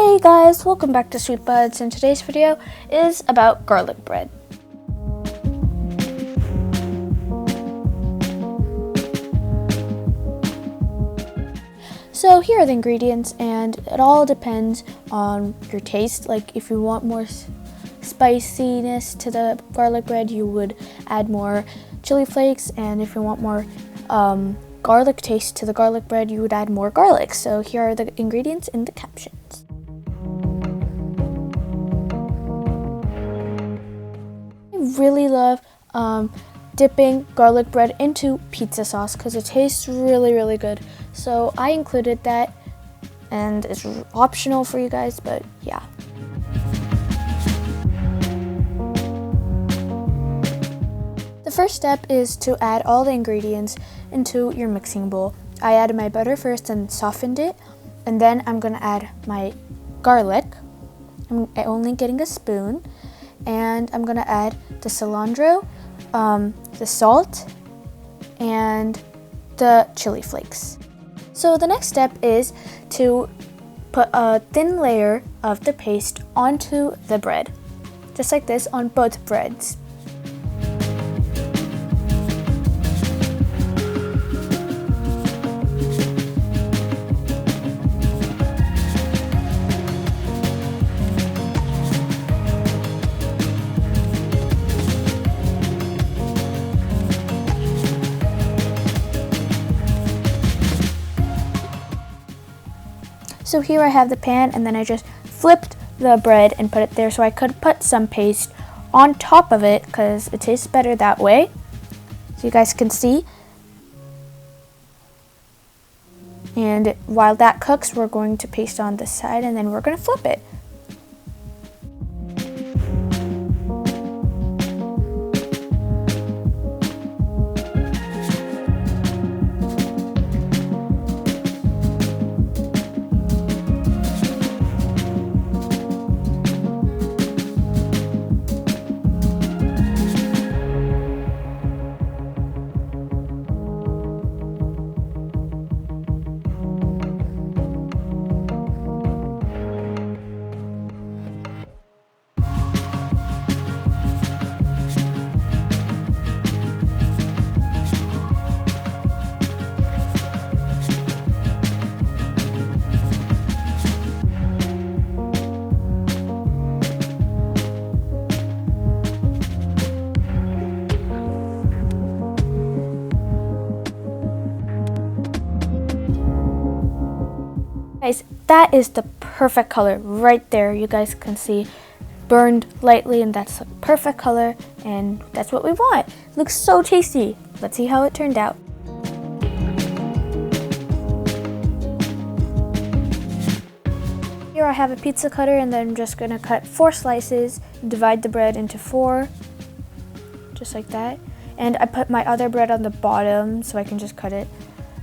Hey guys, welcome back to Sweet Buds, and today's video is about garlic bread. So here are the ingredients, and it all depends on your taste. Like if you want more spiciness to the garlic bread, you would add more chili flakes, and if you want more garlic taste to the garlic bread, you would add more garlic. So here are the ingredients in the captions. I really love dipping garlic bread into pizza sauce because it tastes really good. So I included that, and it's optional for you guys, but yeah. The first step is to add all the ingredients into your mixing bowl. I added my butter first and softened it, and then I'm gonna add my garlic. I'm only getting a spoon, and I'm gonna add the cilantro, the salt, and the chili flakes. So the next step is to put a thin layer of the paste onto the bread, just like this on both breads. So here I have the pan, and then I just flipped the bread and put it there so I could put some paste on top of it because it tastes better that way. So you guys can see. And while that cooks, we're going to paste on this side, and then we're going to flip it. Guys, that is the perfect color right there. You guys can see burned lightly, and that's the perfect color, and that's what we want. It looks so tasty. Let's see how it turned out. Here I have a pizza cutter, and then I'm just gonna cut 4 slices and divide the bread into 4, just like that. And I put my other bread on the bottom so I can just cut it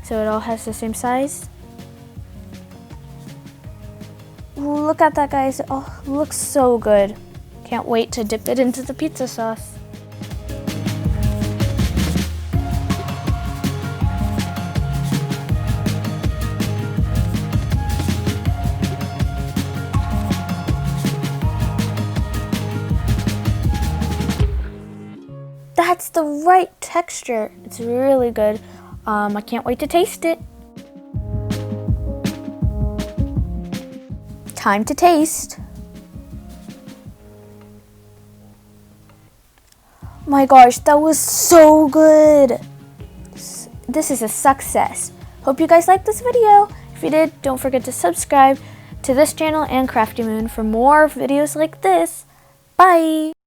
so it all has the same size. Ooh, look at that, guys. Oh, it looks so good. Can't wait to dip it into the pizza sauce. That's the right texture. It's really good. I can't wait to taste it. Time to taste. My gosh, that was so good. This is a success. Hope you guys liked this video. If you did, don't forget to subscribe to this channel and Crafty Moon for more videos like this. Bye.